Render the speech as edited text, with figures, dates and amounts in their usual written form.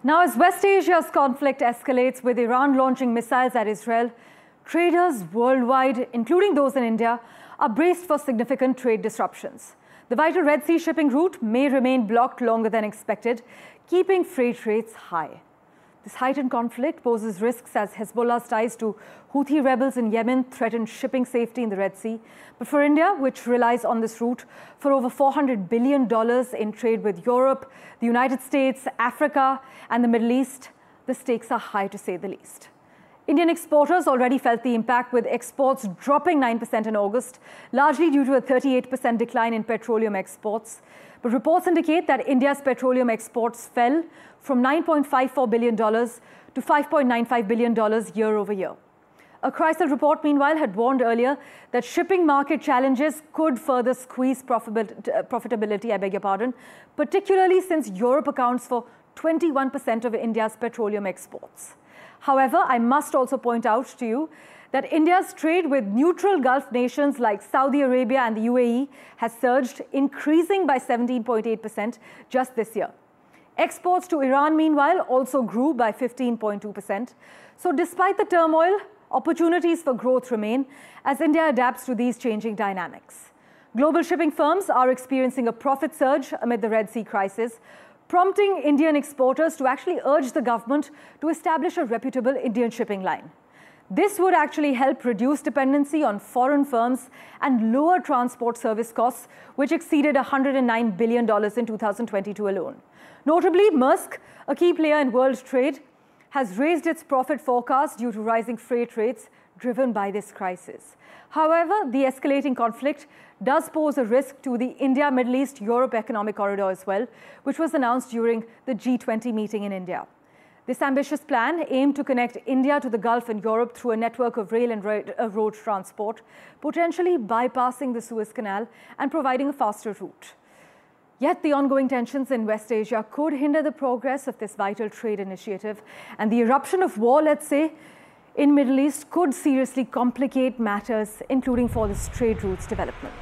Now, as West Asia's conflict escalates with Iran launching missiles at Israel, traders worldwide, including those in India, are braced for significant trade disruptions. The vital Red Sea shipping route may remain blocked longer than expected, keeping freight rates high. This heightened conflict poses risks as Hezbollah's ties to Houthi rebels in Yemen threaten shipping safety in the Red Sea. But for India, which relies on this route for over $400 billion in trade with Europe, the United States, Africa, and the Middle East, the stakes are high to say the least. Indian exporters already felt the impact, with exports dropping 9% in August, largely due to a 38% decline in petroleum exports. But reports indicate that India's petroleum exports fell from $9.54 billion to $5.95 billion year over year. A CRISIL report, meanwhile, had warned earlier that shipping market challenges could further squeeze profitability, particularly since Europe accounts for 21% of India's petroleum exports. However, I must also point out to you that India's trade with neutral Gulf nations like Saudi Arabia and the UAE has surged, increasing by 17.8% just this year. Exports to Iran, meanwhile, also grew by 15.2%. So despite the turmoil, opportunities for growth remain as India adapts to these changing dynamics. Global shipping firms are experiencing a profit surge amid the Red Sea crisis, prompting Indian exporters to actually urge the government to establish a reputable Indian shipping line. This would actually help reduce dependency on foreign firms and lower transport service costs, which exceeded $109 billion in 2022 alone. Notably, Maersk, a key player in world trade, has raised its profit forecast due to rising freight rates driven by this crisis. However, the escalating conflict does pose a risk to the India-Middle East-Europe economic corridor as well, which was announced during the G20 meeting in India. This ambitious plan aimed to connect India to the Gulf and Europe through a network of rail and road transport, potentially bypassing the Suez Canal and providing a faster route. Yet the ongoing tensions in West Asia could hinder the progress of this vital trade initiative, and the eruption of war, let's say, in Middle East could seriously complicate matters, including for this trade routes development.